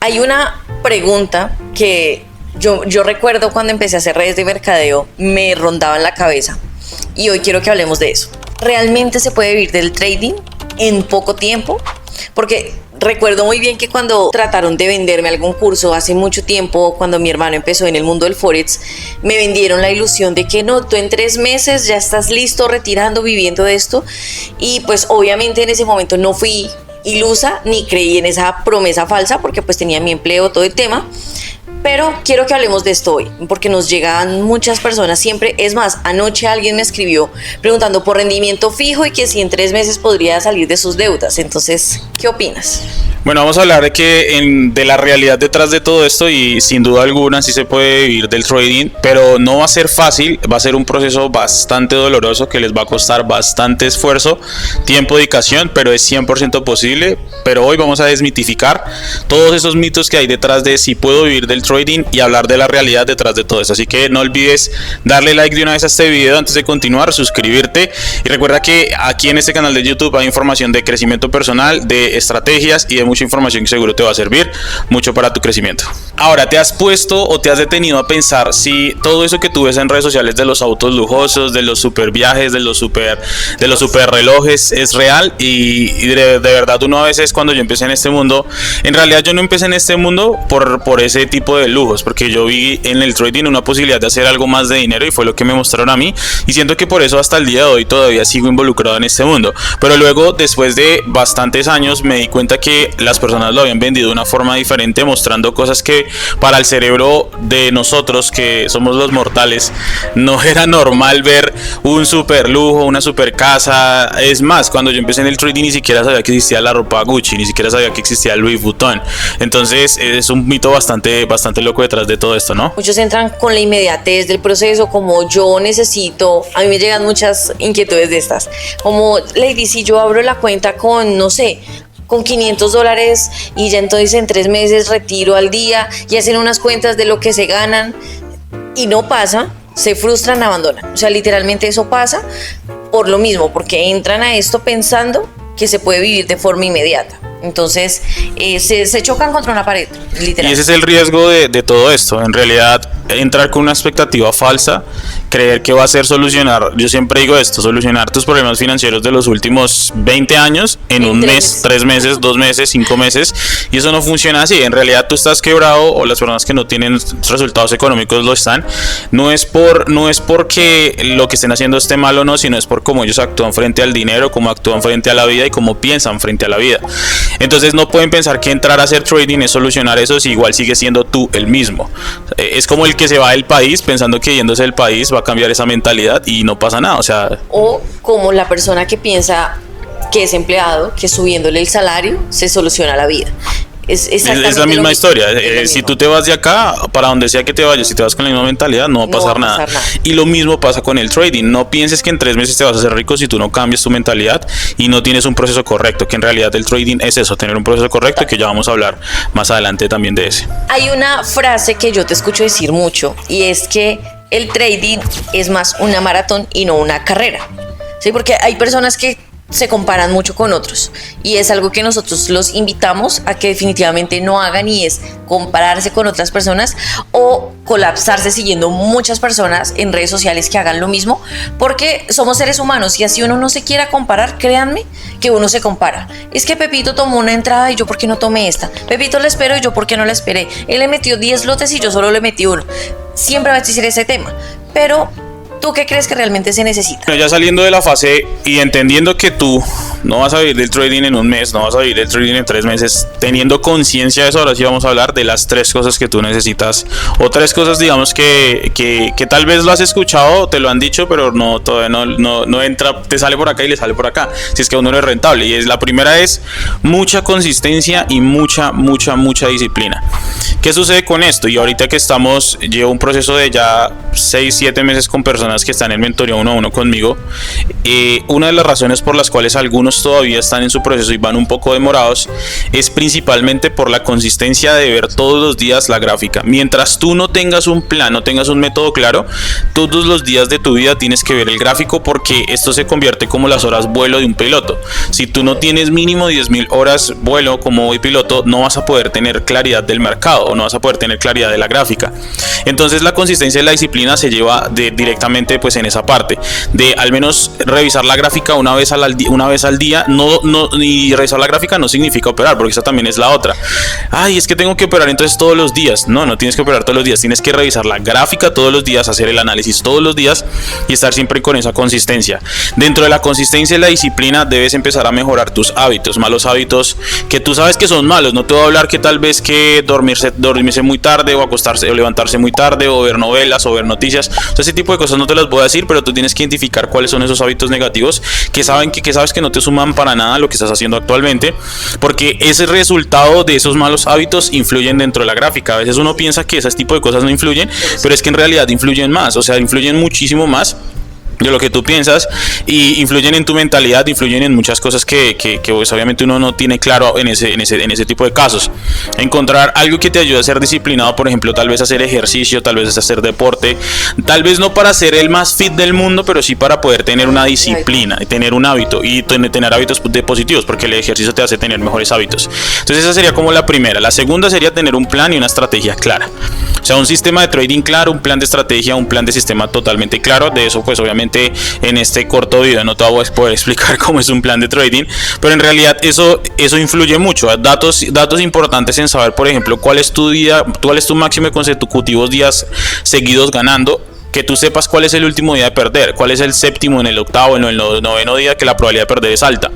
Hay una pregunta que yo recuerdo cuando empecé a hacer redes de mercadeo, me rondaba en la cabeza y hoy quiero que hablemos de eso. ¿Realmente se puede vivir del trading en poco tiempo? Porque recuerdo muy bien que cuando trataron de venderme algún curso hace mucho tiempo, cuando mi hermano empezó en el mundo del Forex, me vendieron la ilusión de que no, tú en 3 meses ya estás listo, retirando, viviendo de esto. Y pues obviamente en ese momento no fui ilusa ni creí en esa promesa falsa porque pues tenía mi empleo, todo el tema. Pero quiero que hablemos de esto hoy, porque nos llegan muchas personas siempre. Es más, anoche alguien me escribió preguntando por rendimiento fijo y que si en 3 meses podría salir de sus deudas. Entonces, ¿qué opinas? Bueno, vamos a hablar de la realidad detrás de todo esto y sin duda alguna sí se puede vivir del trading, pero no va a ser fácil, va a ser un proceso bastante doloroso que les va a costar bastante esfuerzo, tiempo, dedicación, pero es 100% posible. Pero hoy vamos a desmitificar todos esos mitos que hay detrás de si puedo vivir del trading y hablar de la realidad detrás de todo eso. Así que no olvides darle like de una vez a este video antes de continuar, suscribirte y recuerda que aquí en este canal de YouTube hay información de crecimiento personal, de estrategias y de mucha información que seguro te va a servir mucho para tu crecimiento. Ahora, ¿te has puesto o te has detenido a pensar si todo eso que tú ves en redes sociales de los autos lujosos, de los super viajes, de los super relojes es real? Y de verdad uno a veces, cuando yo empecé en este mundo, en realidad yo no empecé en este mundo por ese tipo de lujos, porque yo vi en el trading una posibilidad de hacer algo más de dinero y fue lo que me mostraron a mí, y siento que por eso hasta el día de hoy todavía sigo involucrado en este mundo. Pero luego, después de bastantes años, me di cuenta que las personas lo habían vendido de una forma diferente, mostrando cosas que para el cerebro de nosotros, que somos los mortales, no era normal ver un super lujo, una super casa. Es más, cuando yo empecé en el trading ni siquiera sabía que existía la ropa Gucci, ni siquiera sabía que existía Louis Vuitton. Entonces es un mito bastante loco detrás de todo esto, ¿no? Muchos entran con la inmediatez del proceso, como yo necesito. A mí me llegan muchas inquietudes de estas, como Lady, si yo abro la cuenta con, no sé, con $500 y ya entonces en 3 meses retiro al día y hacen unas cuentas de lo que se ganan y no pasa, se frustran, abandonan. O sea, literalmente eso pasa por lo mismo, porque entran a esto pensando que se puede vivir de forma inmediata. Entonces se chocan contra una pared, literal. Y ese es el riesgo de todo esto. En realidad, entrar con una expectativa falsa, creer que va a ser solucionar, yo siempre digo esto, solucionar tus problemas financieros de los últimos 20 años en un mes, 3 meses, 2 meses, 5 meses, y eso no funciona así. En realidad tú estás quebrado, o las personas que no tienen resultados económicos lo están. No es porque lo que estén haciendo esté mal o no, sino es por cómo ellos actúan frente al dinero, cómo actúan frente a la vida y cómo piensan frente a la vida. Entonces no pueden pensar que entrar a hacer trading es solucionar eso si igual sigue siendo tú el mismo. Es como el que se va del país pensando que yéndose del país va a cambiar esa mentalidad y no pasa nada. O como la persona que piensa que es empleado, que subiéndole el salario se soluciona la vida. Es la misma historia. Si tú te vas de acá, para donde sea que te vayas, si te vas con la misma mentalidad, no va a pasar nada. Y lo mismo pasa con el trading. No pienses que en 3 meses te vas a hacer rico si tú no cambias tu mentalidad y no tienes un proceso correcto, que en realidad el trading es eso, tener un proceso correcto, que ya vamos a hablar más adelante también de ese. Hay una frase que yo te escucho decir mucho y es que el trading es más una maratón y no una carrera. Sí, porque hay personas que se comparan mucho con otros y es algo que nosotros los invitamos a que definitivamente no hagan, y es compararse con otras personas o colapsarse siguiendo muchas personas en redes sociales que hagan lo mismo, porque somos seres humanos y así uno no se quiera comparar, créanme que uno se compara. Es que Pepito tomó una entrada y yo ¿por qué no tomé esta? Pepito la esperó y yo ¿por qué no la esperé? Él le metió 10 lotes y yo solo le metí 1. Siempre va a existir ese tema, pero ¿tú qué crees que realmente se necesita? Bueno, ya saliendo de la fase y entendiendo que tú no vas a vivir del trading en un mes, no vas a vivir del trading en 3 meses, teniendo conciencia de eso, ahora sí vamos a hablar de las 3 cosas que tú necesitas, o 3 cosas, digamos, que tal vez lo has escuchado, te lo han dicho, pero todavía no entra, te sale por acá y le sale por acá, si es que uno no es rentable. Y la primera es mucha consistencia y mucha disciplina. ¿Qué sucede con esto? Y ahorita que llevo un proceso de ya 6-7 meses con personas personas que están en mentoría 1-1 conmigo, una de las razones por las cuales algunos todavía están en su proceso y van un poco demorados es principalmente por la consistencia de ver todos los días la gráfica. Mientras tú no tengas un plan, no tengas un método claro, todos los días de tu vida tienes que ver el gráfico, porque esto se convierte como las horas vuelo de un piloto. Si tú no tienes mínimo 10.000 horas vuelo como piloto, no vas a poder tener claridad del mercado o no vas a poder tener claridad de la gráfica. Entonces la consistencia y la disciplina se lleva directamente pues en esa parte de al menos revisar la gráfica una vez al día. Y revisar la gráfica no significa operar, porque esa también es la otra. Ay, es que tengo que operar entonces todos los días. No tienes que operar todos los días, tienes que revisar la gráfica todos los días, hacer el análisis todos los días y estar siempre con esa consistencia. Dentro de la consistencia y la disciplina debes empezar a mejorar tus hábitos, malos hábitos que tú sabes que son malos. No te voy a hablar que tal vez que dormirse muy tarde o acostarse o levantarse muy tarde o ver novelas o ver noticias. O sea, ese tipo de cosas no te las voy a decir, pero tú tienes que identificar cuáles son esos hábitos negativos que sabes que no te suman para nada a lo que estás haciendo actualmente, porque ese resultado de esos malos hábitos influyen dentro de la gráfica. A veces uno piensa que ese tipo de cosas no influyen, pero es que en realidad influyen más, o sea, influyen muchísimo más de lo que tú piensas y influyen en tu mentalidad, influyen en muchas cosas que pues, obviamente uno no tiene claro en ese tipo de casos. Encontrar algo que te ayude a ser disciplinado, por ejemplo, tal vez hacer ejercicio, tal vez hacer deporte, tal vez no para ser el más fit del mundo, pero sí para poder tener una disciplina, tener un hábito y tener hábitos positivos, porque el ejercicio te hace tener mejores hábitos. Entonces esa sería como la primera. La segunda sería tener un plan y una estrategia clara. O sea, un sistema de trading claro, un plan de estrategia, un plan de sistema totalmente claro. De eso pues obviamente en este corto video no te voy a poder explicar cómo es un plan de trading, pero en realidad eso influye mucho. Datos importantes en saber, por ejemplo, cuál es tu máximo de consecutivos días seguidos ganando. Que tú sepas cuál es el último día de perder, cuál es el séptimo, en el octavo, en el noveno día que la probabilidad de perder es alta.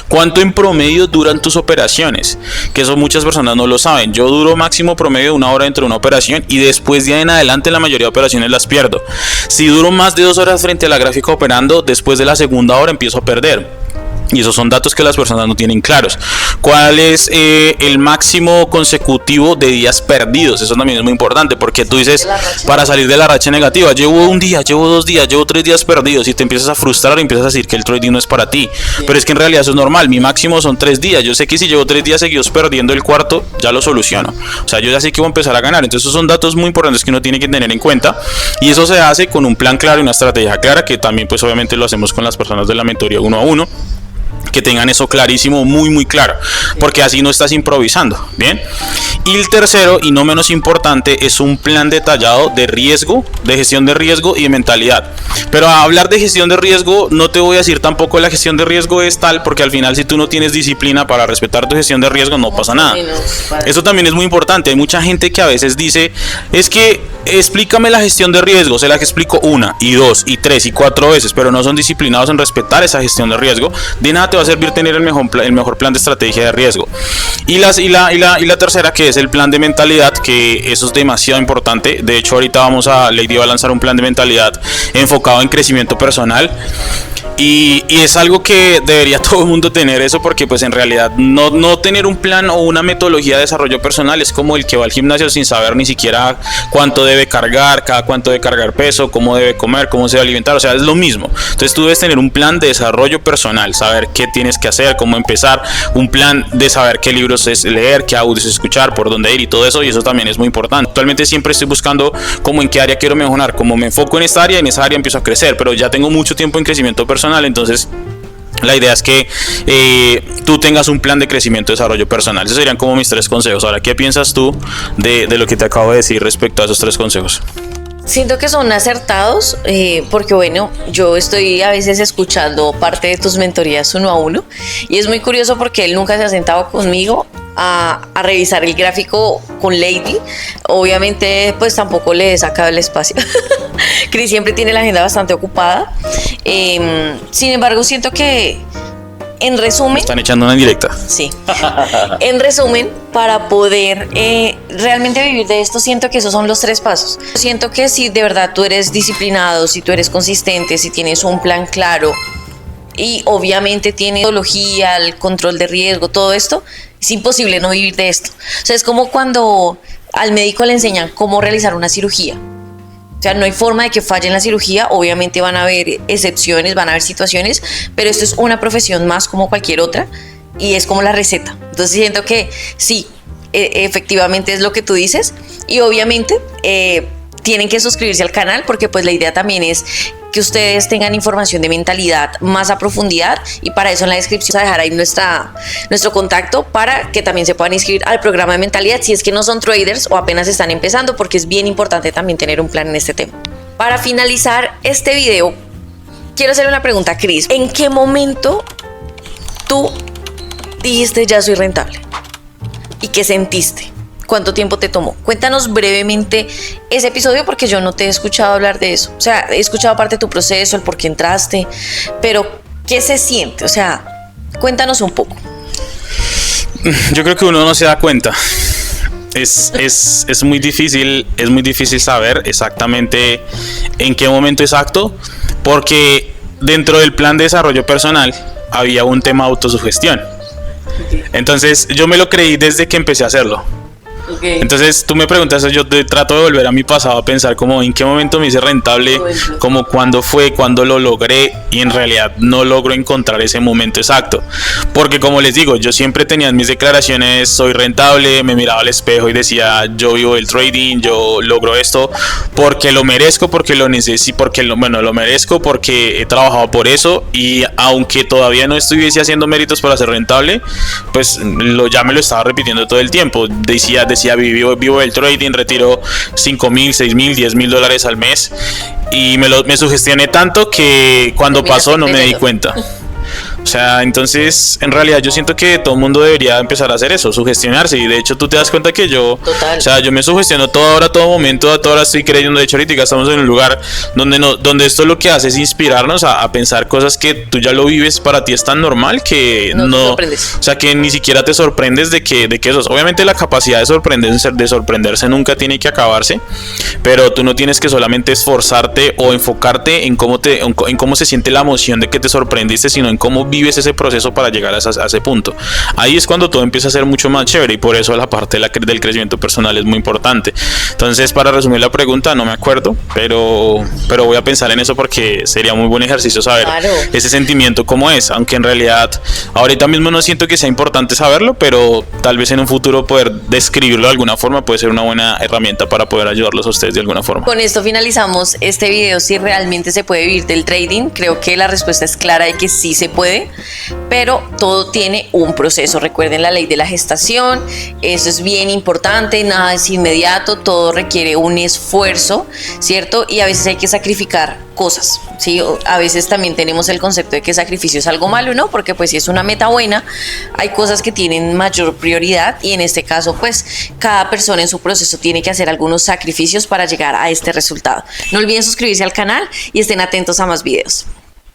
¿Cuánto en promedio duran tus operaciones? Que eso muchas personas no lo saben. Yo duro máximo promedio de 1 hora dentro de una operación y después de ahí en adelante la mayoría de operaciones las pierdo. Si duro más de 2 horas frente a la gráfica operando, después de la segunda hora empiezo a perder. Y esos son datos que las personas no tienen claros. ¿Cuál es el máximo consecutivo de días perdidos? Eso también es muy importante, porque tú dices, para salir de la racha negativa, llevo un día, llevo 2 días, llevo 3 días perdidos, y te empiezas a frustrar y empiezas a decir que el trading no es para ti. Pero es que en realidad eso es normal. Mi máximo son 3 días. Yo sé que si llevo 3 días seguidos perdiendo, el cuarto ya lo soluciono. O sea, yo ya sé que voy a empezar a ganar. Entonces esos son datos muy importantes que uno tiene que tener en cuenta, y eso se hace con un plan claro y una estrategia clara, que también pues obviamente lo hacemos con las personas de la mentoría 1-1. Que tengan eso clarísimo, muy claro, porque así no estás improvisando. Bien. Y el tercero y no menos importante es un plan detallado de riesgo, de gestión de riesgo y de mentalidad. Pero a hablar de gestión de riesgo no te voy a decir tampoco la gestión de riesgo es tal, porque al final si tú no tienes disciplina para respetar tu gestión de riesgo no pasa nada. Eso también es muy importante. Hay mucha gente que a veces dice, es que explícame la gestión de riesgo, se la que explico 1 y 2 y 3 y 4 veces, pero no son disciplinados en respetar esa gestión de riesgo. De nada te va a servir tener el mejor plan de estrategia de riesgo. Y la tercera, que es el plan de mentalidad, que eso es demasiado importante. De hecho ahorita Lady va a lanzar un plan de mentalidad enfocado en crecimiento personal. Y es algo que debería todo el mundo tener eso, porque pues en realidad no tener un plan o una metodología de desarrollo personal es como el que va al gimnasio sin saber ni siquiera cuánto debe cargar, cada cuánto debe cargar peso, cómo debe comer, cómo se debe alimentar. O sea, es lo mismo. Entonces tú debes tener un plan de desarrollo personal, saber qué tienes que hacer, cómo empezar, un plan de saber qué libros es leer, qué audios escuchar, por dónde ir y todo eso, y eso también es muy importante. Actualmente siempre estoy buscando como en qué área quiero mejorar, como me enfoco en esta área empiezo a crecer, pero ya tengo mucho tiempo en crecimiento personal. Entonces la idea es que tú tengas un plan de crecimiento y desarrollo personal. Esos serían como mis 3 consejos. Ahora, ¿qué piensas tú de lo que te acabo de decir respecto a esos 3 consejos? Siento que son acertados, porque bueno, yo estoy a veces escuchando parte de tus mentorías 1-1 y es muy curioso porque él nunca se ha sentado conmigo a revisar el gráfico con Lady. Obviamente pues tampoco le he sacado el espacio. Chris siempre tiene la agenda bastante ocupada. Sin embargo, siento que en resumen... Están echando una indirecta. Sí. En resumen, para poder realmente vivir de esto, siento que esos son los 3 pasos. Siento que si de verdad tú eres disciplinado, si tú eres consistente, si tienes un plan claro y obviamente tienes metodología, el control de riesgo, todo esto, es imposible no vivir de esto. O sea, es como cuando al médico le enseñan cómo realizar una cirugía. sea, no hay forma de que falle en la cirugía. Obviamente van a haber excepciones, van a haber situaciones, pero esto es una profesión más como cualquier otra y es como la receta. Entonces siento que sí, efectivamente es lo que tú dices y obviamente tienen que suscribirse al canal porque pues la idea también es que ustedes tengan información de mentalidad más a profundidad y para eso en la descripción vamos a dejar ahí nuestro contacto para que también se puedan inscribir al programa de mentalidad si es que no son traders o apenas están empezando, porque es bien importante también tener un plan en este tema. Para finalizar este video, quiero hacerle una pregunta a Cris. ¿En qué momento tú dijiste ya soy rentable? ¿Y qué sentiste? ¿Cuánto tiempo te tomó? Cuéntanos brevemente ese episodio porque yo no te he escuchado hablar de eso. O sea, he escuchado parte de tu proceso, el por qué entraste, pero ¿qué se siente? O sea, cuéntanos un poco. Yo creo que uno no se da cuenta. Es muy difícil saber exactamente en qué momento exacto, porque dentro del plan de desarrollo personal había un tema de autosugestión. Entonces yo me lo creí desde que empecé a hacerlo. Entonces tú me preguntas, yo te trato de volver a mi pasado a pensar como en qué momento me hice rentable, como cuándo fue, cuándo lo logré, y en realidad no logro encontrar ese momento exacto, porque como les digo, yo siempre tenía en mis declaraciones soy rentable, me miraba al espejo y decía yo vivo del trading, yo logro esto porque lo merezco, porque lo necesito, porque lo merezco, porque he trabajado por eso, y aunque todavía no estuviese haciendo méritos para ser rentable, pues ya me lo estaba repitiendo todo el tiempo. Decía vivo del trading, retiro $5,000, $6,000, $10,000 al mes, y me sugestioné tanto que cuando pasó no me di cuenta. O sea, entonces en realidad yo siento que todo el mundo debería empezar a hacer eso, sugestionarse, y de hecho tú te das cuenta que yo, o sea, yo me sugestiono toda hora, todo momento, a toda hora estoy creyendo. De hecho ahorita estamos en un lugar donde esto lo que hace es inspirarnos a pensar cosas que tú ya lo vives, para ti es tan normal que no o sea, que ni siquiera te sorprendes de que eso es. Obviamente la capacidad de sorprenderse nunca tiene que acabarse, pero tú no tienes que solamente esforzarte o enfocarte en cómo se siente la emoción de que te sorprendiste, sino en cómo vives ese proceso para llegar a ese punto. Ahí es cuando todo empieza a ser mucho más chévere, y por eso la parte del crecimiento personal es muy importante. Entonces, para resumir la pregunta, no me acuerdo, pero voy a pensar en eso porque sería muy buen ejercicio saber ese sentimiento cómo es, aunque en realidad ahorita mismo no siento que sea importante saberlo, pero tal vez en un futuro poder describirlo de alguna forma puede ser una buena herramienta para poder ayudarlos a ustedes de alguna forma. Con esto finalizamos este video. Si realmente se puede vivir del trading, creo que la respuesta es clara de que sí se puede, pero todo tiene un proceso. Recuerden la ley de la gestación, eso es bien importante, nada es inmediato, todo requiere un esfuerzo, ¿cierto? Y a veces hay que sacrificar cosas, ¿sí? A veces también tenemos el concepto de que sacrificio es algo malo, ¿no? Porque pues si es una meta buena, hay cosas que tienen mayor prioridad, y en este caso pues cada persona en su proceso tiene que hacer algunos sacrificios para llegar a este resultado. No olviden suscribirse al canal y estén atentos a más videos.